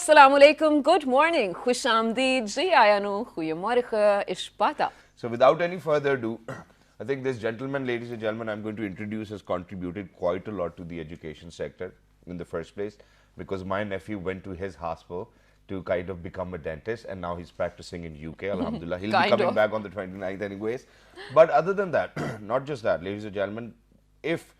Assalamu alaikum, good morning, khush aamdeed, ji ayanu, goeiemorgen, ishbata. So without any further ado, I think this gentleman, ladies and gentlemen, I'm going to introduce has contributed quite a lot to the education sector in the first place, because my nephew went to his hospital to kind of become a dentist, and now he's practicing in UK, alhamdulillah. He'll be coming back on the 29th anyways. But other than that, not just that, ladies and gentlemen, if,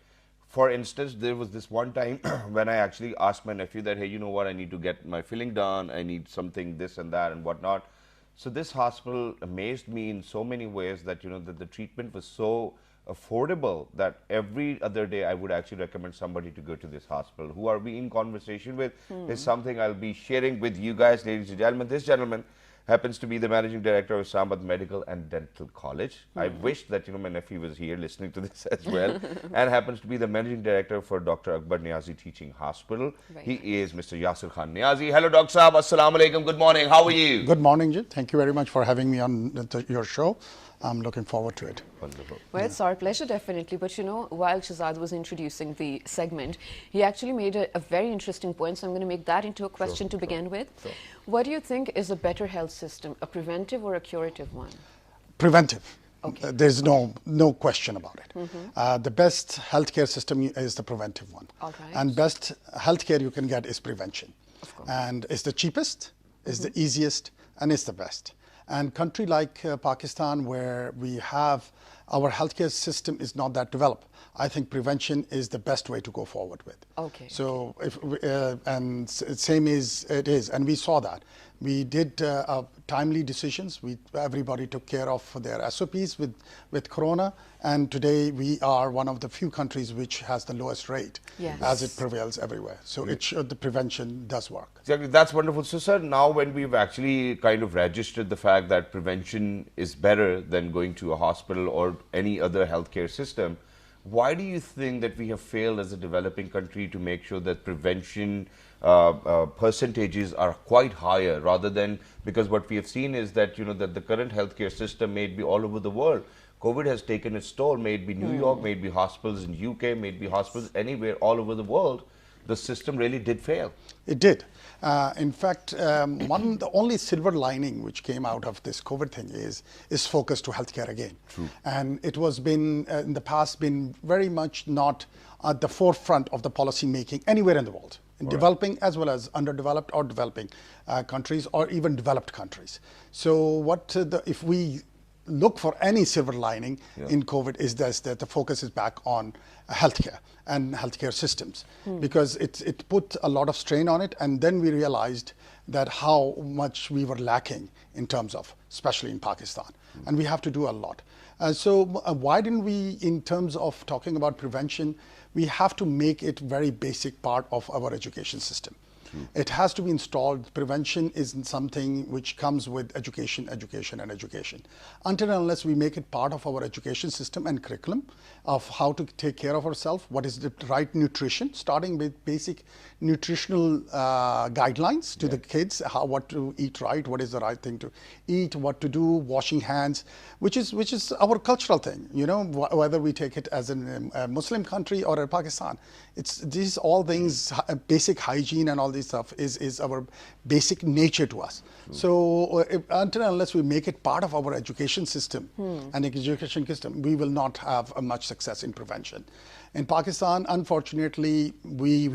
for instance, there was this one time when I actually asked my nephew that, hey, you know what, I need to get my filling done, I need something, this and that and whatnot. So this hospital amazed me in so many ways that, you know, that the treatment was so affordable that every other day I would actually recommend somebody to go to this hospital. Who are we in conversation with is something I'll be sharing with you guys, ladies and gentlemen. This gentleman happens to be the managing director of Islamabad Medical and Dental College. I wish that, you know, my nephew was here listening to this as well. And happens to be the managing director for Dr. Akbar Niazi Teaching Hospital. Right. He is Mr. Yasir Niazi. Hello, Dr. Saab. Assalamu alaikum. Good morning. How are you? Good morning, Ji. Thank you very much for having me on your show. I'm looking forward to it. Wonderful. Well, it's our pleasure, definitely. But you know, while Shahzad was introducing the segment, he actually made a very interesting point. So I'm going to make that into a question to begin with. Sure. What do you think is a better health system, a preventive or a curative one? Preventive. Okay. There's no question about it. The best healthcare system is the preventive one. All right. And best healthcare you can get is prevention. Of course. And it's the cheapest, it's the easiest, and it's the best. And country like Pakistan, where we have our healthcare system is not that developed, I think prevention is the best way to go forward with. Okay. So if and same is it is, and we saw that we did timely decisions. Everybody took care of their SOPs with Corona, and today we are one of the few countries which has the lowest rate, as it prevails everywhere. So it should, the prevention does work. Exactly, that's wonderful. So, sir, now when we've actually kind of registered the fact that prevention is better than going to a hospital or any other healthcare system, why do you think that we have failed as a developing country to make sure that prevention percentages are quite higher, rather than, because what we have seen is that, you know, that the current healthcare system may be all over the world. COVID has taken its toll, may it be New York, may it be hospitals in UK, may it be hospitals anywhere all over the world. The system really did fail. It did. In fact, the only silver lining which came out of this COVID thing is focus to healthcare again. True. And it was been in the past been very much not at the forefront of the policy making anywhere in the world, in developing as well as underdeveloped or developing countries, or even developed countries. So if we look for any silver lining in COVID is this, that the focus is back on healthcare and healthcare systems, because it put a lot of strain on it, and then we realized that how much we were lacking in terms of, especially in Pakistan, and we have to do a lot. So why didn't we, in terms of talking about prevention, we have to make it very basic part of our education system. It has to be installed. Prevention isn't something which comes with education, education, and education. Until and unless we make it part of our education system and curriculum of how to take care of ourselves, what is the right nutrition, starting with basic nutritional guidelines to the kids, what to eat right, what is the right thing to eat, what to do, washing hands, which is our cultural thing. You know, whether we take it as a Muslim country or a Pakistan, these all things, basic hygiene and all this stuff is our basic nature to us. So until and unless we make it part of our education system and education system, we will not have much success in prevention. In Pakistan, unfortunately, we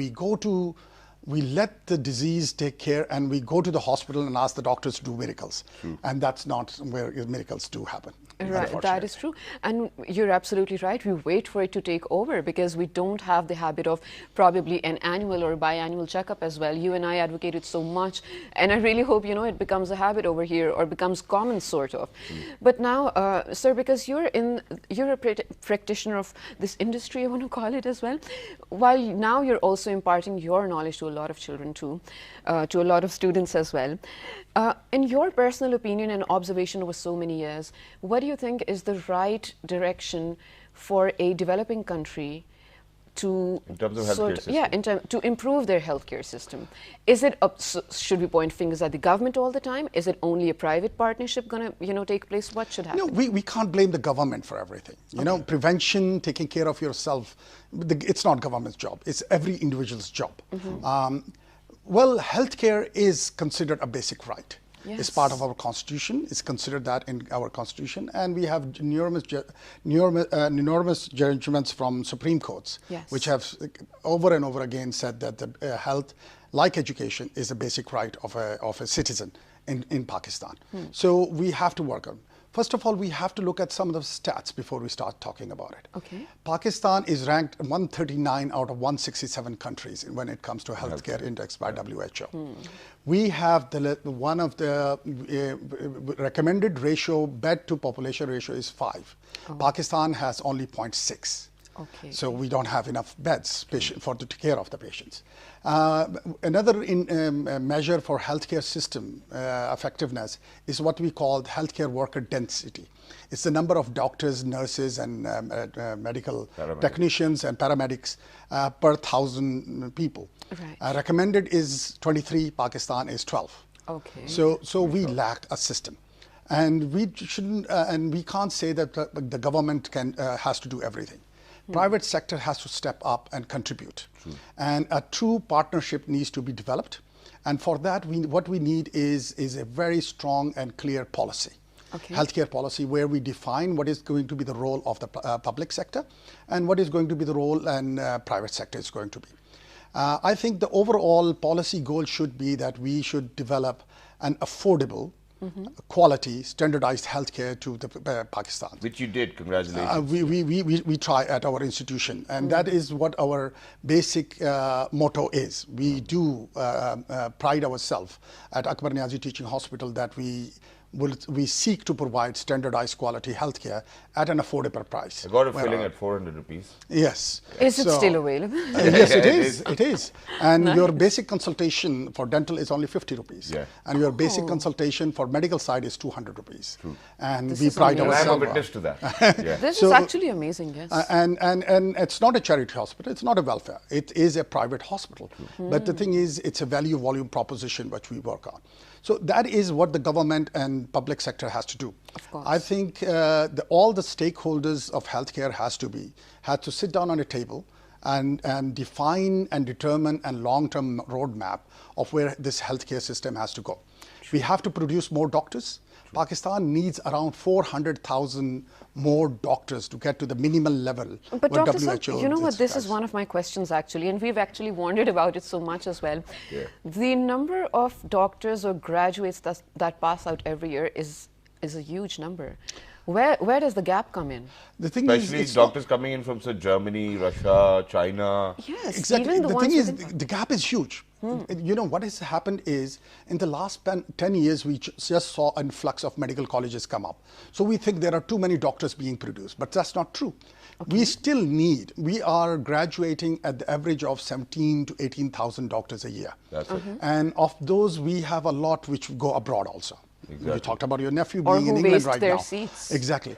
let the disease take care, and we go to the hospital and ask the doctors to do miracles. And that's not where miracles do happen. Right, that is true. And you're absolutely right. We wait for it to take over because we don't have the habit of probably an annual or biannual checkup as well. You and I advocated so much, and I really hope, you know, it becomes a habit over here or becomes common, sort of. But now, sir, because you're a practitioner of this industry, I want to call it as well, while now you're also imparting your knowledge to a lot of children too, to a lot of students as well. In your personal opinion and observation over so many years, what do you think is the right direction for a developing country to, in terms of healthcare system? To improve their healthcare system? Is it should we point fingers at the government all the time? Is it only a private partnership going to, you know, take place? What should happen? No, we can't blame the government for everything. You know, prevention, taking care of yourself, it's not government's job. It's every individual's job. Well, healthcare is considered a basic right. Yes. It's part of our constitution. It's considered that in our constitution, and we have enormous judgments from Supreme Courts, Yes. which have over and over again said that the health, like education, is a basic right of a citizen in Pakistan. So we have to work on. First of all, we have to look at some of the stats before we start talking about it. Okay. Pakistan is ranked 139 out of 167 countries when it comes to healthcare index by WHO. We have one of the recommended ratio, bed to population ratio is 5. Pakistan has only 0.6. Okay. So we don't have enough beds for to take care of the patients. Another measure for healthcare system effectiveness is what we call healthcare worker density. It's the number of doctors, nurses, and medical technicians and paramedics per 1,000 people. Right. Recommended is 23. Pakistan is 12. Okay. So we lack a system. And we shouldn't, and we can't say that the government has to do everything. Private sector has to step up and contribute. And a true partnership needs to be developed. And for that, what we need is a very strong and clear policy. Okay. Healthcare policy where we define what is going to be the role of the public sector and what is going to be the role and private sector is going to be. I think the overall policy goal should be that we should develop an affordable, quality, standardized healthcare to the Pakistan. Which you did, congratulations. We try at our institution, and that is what our basic motto is. We do pride ourselves at Akbar Niazi Teaching Hospital that we seek to provide standardized quality healthcare at an affordable price. I got a filling at 400 rupees. Yes. Is it still available? Yes, it is. It is. And your basic consultation for dental is only 50 rupees. Yeah. And your basic consultation for medical side is 200 rupees. True. And This we is pride amazing. And I'm a ourselves. witness to that. Yeah. This So- is actually amazing, yes. And it's not a charity hospital, it's not a welfare, it is a private hospital. But the thing is, it's a value volume proposition which we work on. So that is what the government and public sector has to do. Of course. I think all the stakeholders of healthcare had to sit down on a table and define and determine a long-term roadmap of where this healthcare system has to go. We have to produce more doctors. Pakistan needs around 400,000 more doctors to get to the minimal level. But what Dr. Saab, WHO you know what, this is describes. one of my questions actually, and we've actually wondered about it so much as well. Yeah. The number of doctors or graduates that pass out every year is a huge number. Where does the gap come in? The thing Especially is, doctors coming in from Germany, Russia, China. Yes, exactly. even The ones thing is, within- the gap is huge. You know, what has happened is, in the last 10 years, we just saw an influx of medical colleges come up. So we think there are too many doctors being produced, but that's not true. We are graduating at the average of 17 to 18,000 doctors a year. That's it. And of those, we have a lot which go abroad also. Exactly. You talked about your nephew Or being in who England waste right their now. seats. Exactly.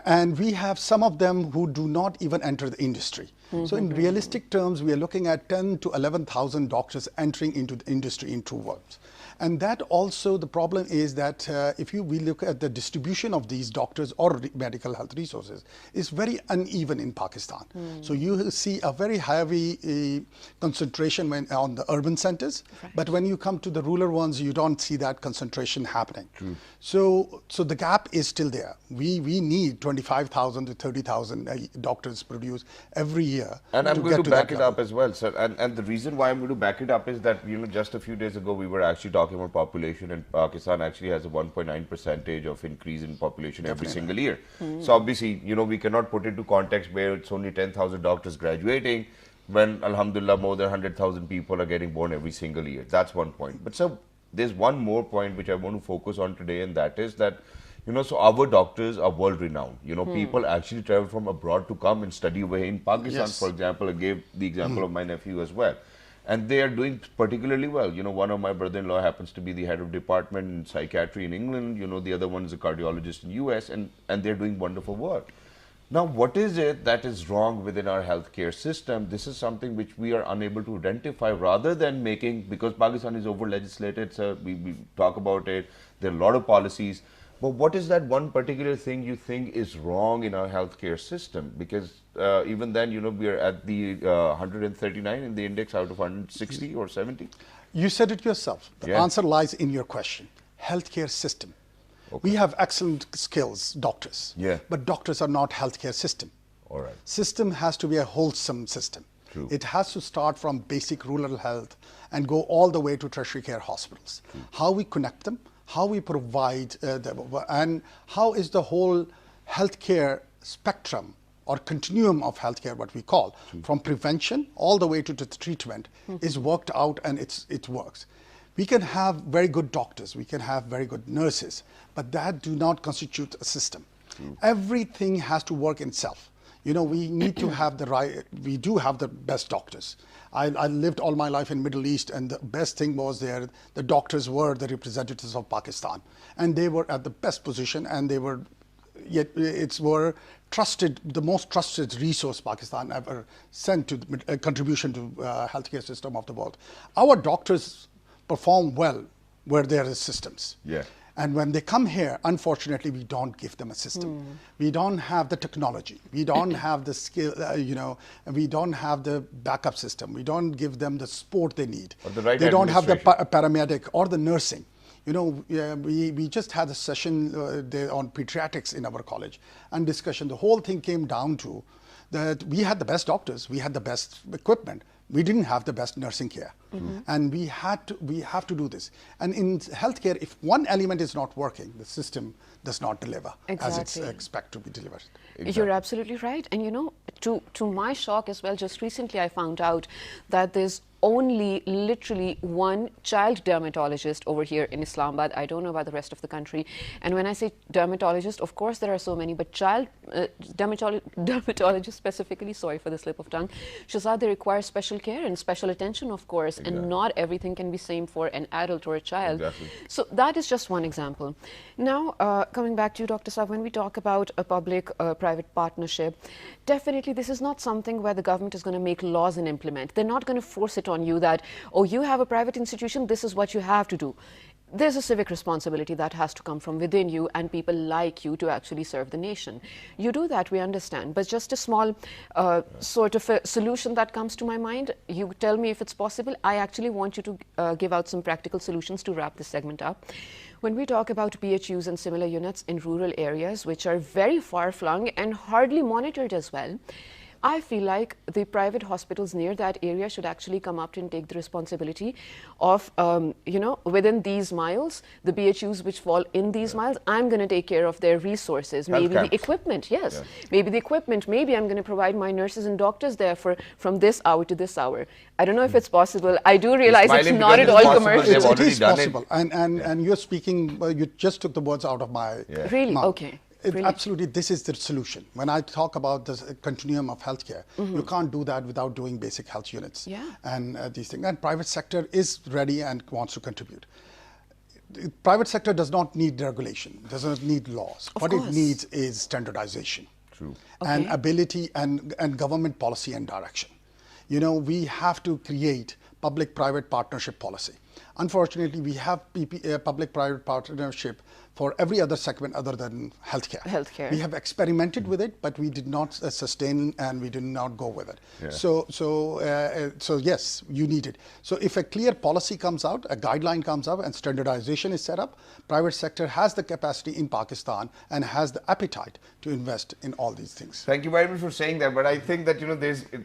And we have some of them who do not even enter the industry. So in realistic terms, we are looking at 10 to 11,000 doctors entering into the industry in true words. And that also, the problem is that we look at the distribution of these doctors or medical health resources, is very uneven in Pakistan. So you see a very heavy concentration on the urban centers, but when you come to the rural ones, you don't see that concentration happening. True. So the gap is still there. We need 25,000 to 30,000 doctors produced every year. And I'm going get to that back it level. up as well, sir. And the reason why I'm going to back it up is that, just a few days ago, we were actually talking about population, and Pakistan actually has a 1.9% of increase in population every single year. So obviously, we cannot put it to context where it's only 10,000 doctors graduating, when, alhamdulillah, more than 100,000 people are getting born every single year. That's one point. But sir, there's one more point which I want to focus on today, and that is that, so our doctors are world renowned. People actually travel from abroad to come and study away in Pakistan, Yes. for example. I gave the example of my nephew as well. And they are doing particularly well. One of my brother-in-law happens to be the head of department in psychiatry in England. The other one is a cardiologist in US, and they're doing wonderful work. Now, what is it that is wrong within our healthcare system? This is something which we are unable to identify, rather than because Pakistan is over-legislated, so we talk about it, there are a lot of policies. But what is that one particular thing you think is wrong in our healthcare system? Because even then, we are at the 139 in the index out of 160 or 70. You said it yourself. The answer lies in your question. Healthcare system. Okay. We have excellent skills, doctors. Yeah. But doctors are not healthcare system. All right. System has to be a wholesome system. True. It has to start from basic rural health and go all the way to tertiary care hospitals. True. How we connect them, how we provide, and how is the whole healthcare spectrum or continuum of healthcare, what we call, from prevention all the way to the treatment, is worked out, and it works. We can have very good doctors, we can have very good nurses, but that do not constitute a system. Everything has to work in itself. You know, we need to have the right, we do have the best doctors. I lived all my life in Middle East, and the best thing was there, the doctors were the representatives of Pakistan. And they were at the best position, and they were, yet it's were trusted, the most trusted resource Pakistan ever sent to the contribution to healthcare system of the world. Our doctors perform well where there is systems. Yeah. And when they come here, unfortunately, we don't give them a system. We don't have the technology. We don't have the skill, we don't have the backup system. We don't give them the support they need. Or the right they don't have the administration. paramedic or the nursing. You know, we just had a session on pediatrics in our college and discussion. The whole thing came down to that we had the best doctors, we had the best equipment. We didn't have the best nursing care. And we have to do this. And in healthcare, if one element is not working, the system does not deliver as it's expected to be delivered. Exactly. You're absolutely right. And you know, to my shock as well, just recently I found out that there's only literally one child dermatologist over here in Islamabad. I don't know about the rest of the country. And when I say dermatologist, of course there are so many, but child dermatologist specifically, sorry for the slip of tongue, Shahzad, they require special care and special attention, of course, and not everything can be same for an adult or a child. Exactly. So that is just one example. Now, coming back to you, Dr. Saab, when we talk about a public-private partnership, definitely this is not something where the government is going to make laws and implement. They're not going to force it on you that, oh, you have a private institution, this is what you have to do. There's a civic responsibility that has to come from within you and people like you to actually serve the nation. You do that, we understand, but just a small sort of a solution that comes to my mind, you tell me if it's possible. I actually want you to give out some practical solutions to wrap this segment up. When we talk about PHUs and similar units in rural areas, which are very far-flung and hardly monitored as well, I feel like the private hospitals near that area should actually come up and take the responsibility of, within these miles, the BHUs which fall in these miles, I'm going to take care of their resources. Maybe the equipment, yes. Yeah. Maybe the equipment, maybe I'm going to provide my nurses and doctors there from this hour to this hour. I don't know if it's possible. I do realize it's not at all commercial. It is possible. And you're speaking, you just took the words out of my Really? mouth. Okay. Absolutely, this is the solution. When I talk about the continuum of healthcare, you can't do that without doing basic health units and these things. And private sector is ready and wants to contribute. The private sector does not need regulation, does not need laws. What it needs is standardization. True. And ability and government policy and direction. You know, we have to create public-private partnership policy. Unfortunately, we have public-private partnership for every other segment other than healthcare. We have experimented with it, but we did not sustain and we did not go with it. Yeah. So yes, you need it. So if a clear policy comes out, a guideline comes up, and standardization is set up, private sector has the capacity in Pakistan and has the appetite to invest in all these things. Thank you very much for saying that. But I think that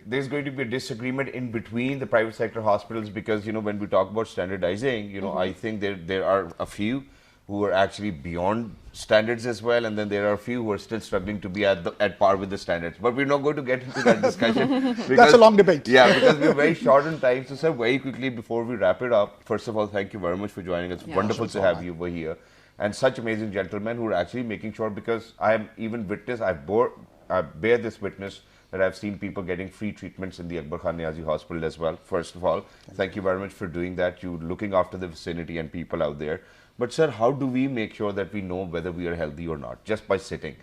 there's going to be a disagreement in between the private sector hospitals because when we talk about standardizing, I think there are a few who are actually beyond standards as well, and then there are a few who are still struggling to be at par with the standards. But we're not going to get into that discussion. Because, that's a long debate. Yeah, because we're very short on time. So, sir, very quickly before we wrap it up, first of all, thank you very much for joining us. Wonderful to have you over here. And such amazing gentlemen who are actually making sure, because I am even witness, I bear this witness that I've seen people getting free treatments in the Akbar Niazi Hospital as well. First of all, thank you very much for doing that. You looking after the vicinity and people out there. But sir, how do we make sure that we know whether we are healthy or not? Just by sitting,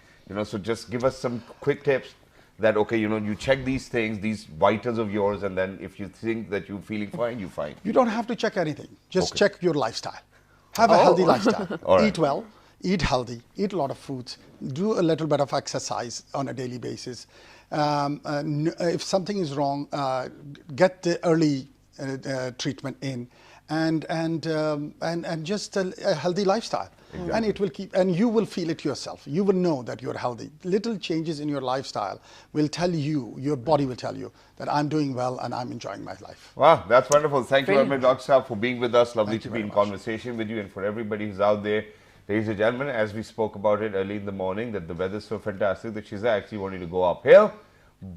so just give us some quick tips that, okay, you check these things, these vitals of yours, and then if you think that you're feeling fine, you're fine. You don't have to check anything. Just check your lifestyle. Have a healthy lifestyle. Eat well, eat healthy, eat a lot of fruits, do a little bit of exercise on a daily basis. If something is wrong, get the early treatment in. and just a healthy lifestyle. And it will keep, and you will feel it yourself. You will know that you're healthy. Little changes in your lifestyle will tell you, your body will tell you that I'm doing well and I'm enjoying my life. Wow, that's wonderful. Thank you very Brilliant. much, Dr. Saab, for being with us. Lovely Thank to you be very in much. conversation with you, and for everybody who's out there. Ladies and gentlemen, as we spoke about it early in the morning, that the weather's so fantastic that she's actually wanting to go uphill.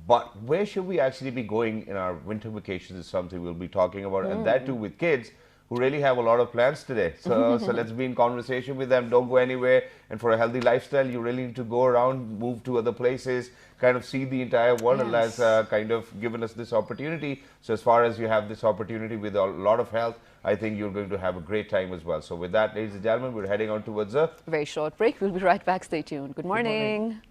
But where should we actually be going in our winter vacations is something we'll be talking about, and that too with kids who really have a lot of plans today. So let's be in conversation with them. Don't go anywhere. And for a healthy lifestyle, you really need to go around, move to other places, kind of see the entire world. Allah has kind of given us this opportunity. So as far as you have this opportunity with a lot of health, I think you're going to have a great time as well. So with that, ladies and gentlemen, we're heading on towards a Very short break. We'll be right back. Stay tuned. Good morning. morning.